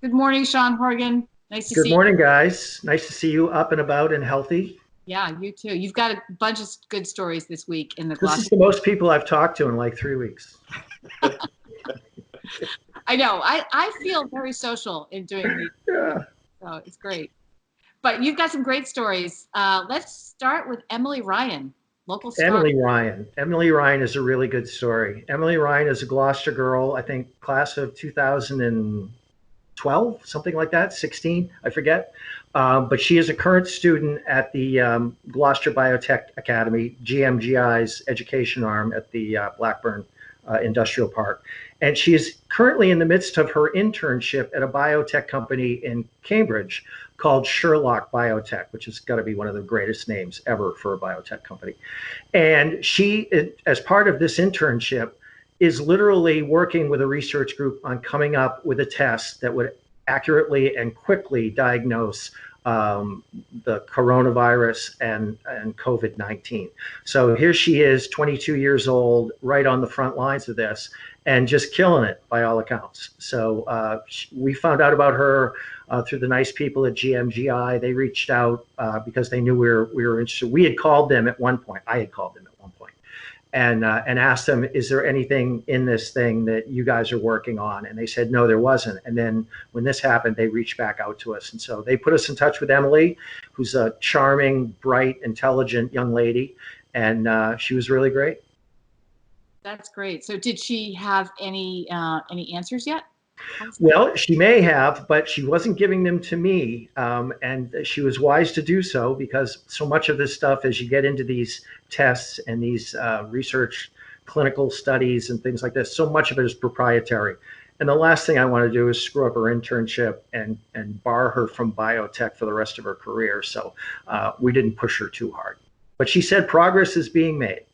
Good morning, Sean Horgan. Nice to Good see you. morning, guys. Nice to see you up and about and healthy. Yeah, you too. You've got a bunch of good stories this week in the This is Gloucester. the most people I've talked to in like 3 weeks. I know. I feel very social in doing these, Yeah. so it's great. But you've got some great stories. Let's start with Emily Ryan, local star. Emily Ryan. Emily Ryan is a really good story. Emily Ryan is a Gloucester girl, I think class of 2012, something like that, 16, I forget. But she is a current student at the Gloucester Biotech Academy, GMGI's education arm at the Blackburn Industrial Park. And she is currently in the midst of her internship at a biotech company in Cambridge called Sherlock Biotech, which has got to be one of the greatest names ever for a biotech company. And she, as part of this internship, is literally working with a research group on coming up with a test that would accurately and quickly diagnose the coronavirus and COVID-19. So here she is, 22 years old, right on the front lines of this, and just killing it by all accounts. So we found out about her through the nice people at GMGI. They reached out because they knew we were interested. We had called them at one point. I had called them at one point and asked them, is there anything in this thing that you guys are working on? And they said, no, there wasn't. And then when this happened, they reached back out to us. And so they put us in touch with Emily, who's a charming, bright, intelligent young lady. And she was really great. That's great. So did she have any answers yet? Well, she may have, but she wasn't giving them to me. And she was wise to do so because so much of this stuff, as you get into these tests and these research clinical studies and things like this, so much of it is proprietary. And the last thing I want to do is screw up her internship and bar her from biotech for the rest of her career. So we didn't push her too hard. But she said progress is being made.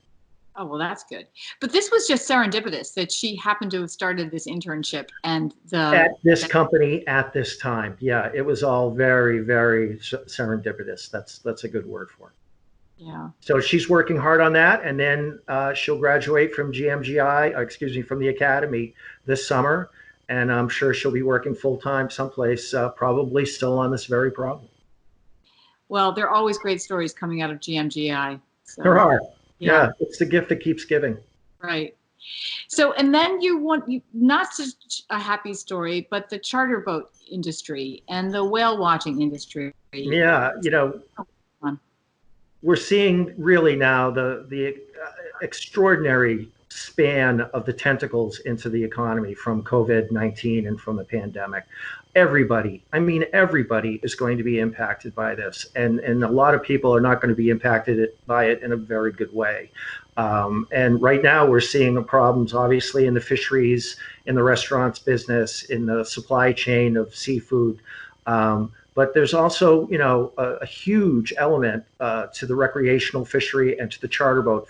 Oh, well, that's good. But this was just serendipitous that she happened to have started this internship and At this company at this time. Yeah, it was all very, very serendipitous. That's a good word for it. Yeah. So she's working hard on that, and then she'll graduate from GMGI, excuse me, from the academy this summer, and I'm sure she'll be working full time someplace, probably still on this very problem. Well, there are always great stories coming out of GMGI. So, There are. yeah. Yeah, it's the gift that keeps giving. Right. So, and then you not such a happy story, but the charter boat industry and the whale watching industry. Yeah, we're seeing really now the extraordinary span of the tentacles into the economy from COVID-19 and from the pandemic. Everybody, I mean, everybody is going to be impacted by this. And a lot of people are not going to be impacted by it in a very good way. And right now we're seeing the problems, obviously, in the fisheries, in the restaurants business, in the supply chain of seafood. But there's also, a huge element to the recreational fishery and to the charter boat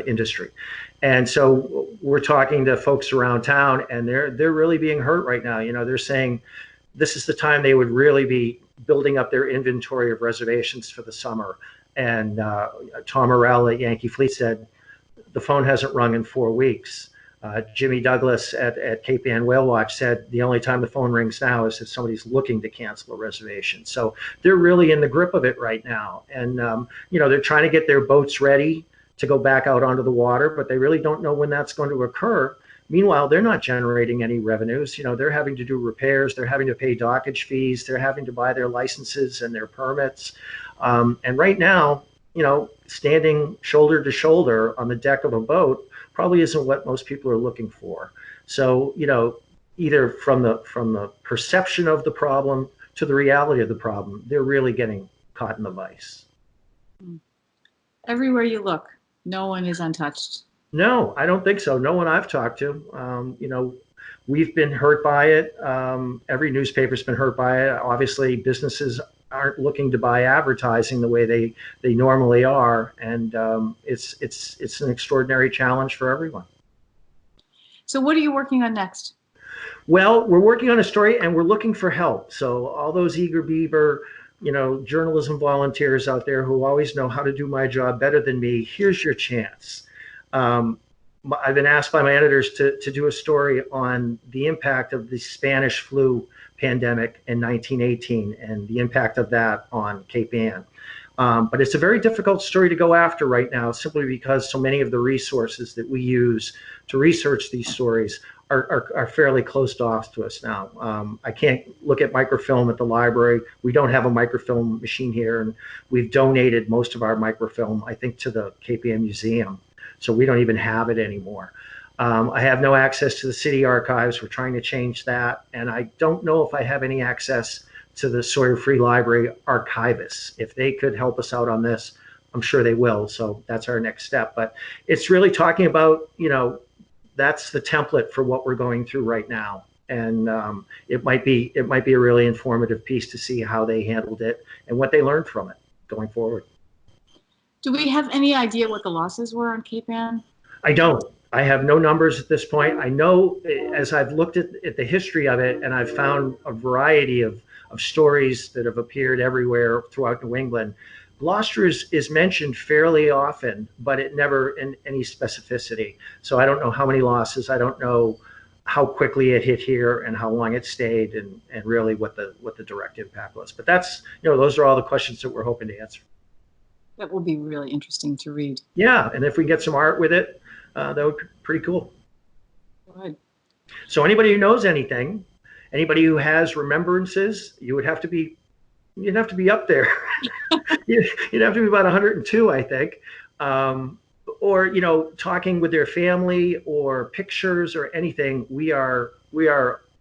industry. And so we're talking to folks around town, and they're really being hurt right now. They're saying this is the time they would really be building up their inventory of reservations for the summer. And Tom Morell at Yankee Fleet said the phone hasn't rung in 4 weeks. Jimmy Douglas at Cape Ann Whale Watch said the only time the phone rings now is if somebody's looking to cancel a reservation. So they're really in the grip of it right now. And, they're trying to get their boats ready to go back out onto the water, but they really don't know when that's going to occur. Meanwhile, they're not generating any revenues. They're having to do repairs. They're having to pay dockage fees. They're having to buy their licenses and their permits. And right now, standing shoulder to shoulder on the deck of a boat probably isn't what most people are looking for. So, either from the perception of the problem to the reality of the problem, they're really getting caught in the vice. Everywhere you look, no one is untouched. No, I don't think so. No one I've talked to. We've been hurt by it. Every newspaper's been hurt by it. Obviously, businesses aren't looking to buy advertising the way they normally are, and it's an extraordinary challenge for everyone. So what are you working on next? Well, we're working on a story, and we're looking for help. So all those eager beaver, journalism volunteers out there who always know how to do my job better than me, here's your chance. I've been asked by my editors to do a story on the impact of the Spanish flu pandemic in 1918 and the impact of that on Cape Ann. But it's a very difficult story to go after right now, simply because so many of the resources that we use to research these stories are fairly closed off to us now. I can't look at microfilm at the library. We don't have a microfilm machine here, and we've donated most of our microfilm, I think, to the Cape Ann Museum. So we don't even have it anymore. I have no access to the city archives. We're trying to change that. And I don't know if I have any access to the Sawyer Free Library archivists. If they could help us out on this, I'm sure they will. So that's our next step. But it's really talking about, that's the template for what we're going through right now. And it might be a really informative piece to see how they handled it and what they learned from it going forward. Do we have any idea what the losses were on Cape Ann? I don't. I have no numbers at this point. I know, as I've looked at the history of it, and I've found a variety of stories that have appeared everywhere throughout New England, Gloucester is mentioned fairly often, but it never in any specificity. So I don't know how many losses. I don't know how quickly it hit here and how long it stayed, and really what the direct impact was. But that's, those are all the questions that we're hoping to answer. That will be really interesting to read. Yeah, and if we get some art with it, that would be pretty cool. Good. So anybody who knows anything, anybody who has remembrances, you'd have to be up there. You'd have to be about 102, I think. Or talking with their family or pictures or anything. We are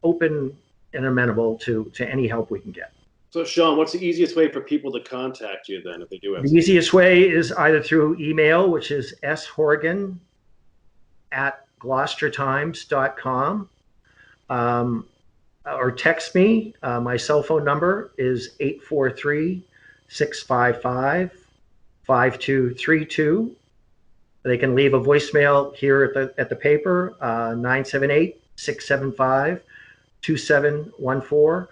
open and amenable to any help we can get. So Sean, what's the easiest way for people to contact you then if they do have? The easiest way is either through email, which is shorgan@gloucestertimes.com, or text me. My cell phone number is 843-655-5232. They can leave a voicemail here at the paper, 978-675-2714.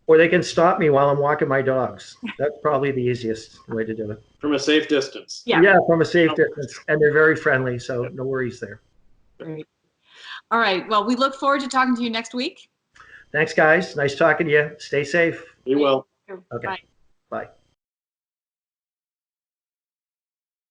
Or they can stop me while I'm walking my dogs. That's probably the easiest way to do it. From a safe distance. Yeah, from a safe distance. And they're very friendly, so no worries there. Great. All right. Well, we look forward to talking to you next week. Thanks, guys. Nice talking to you. Stay safe. Be well. Okay. Bye. Bye.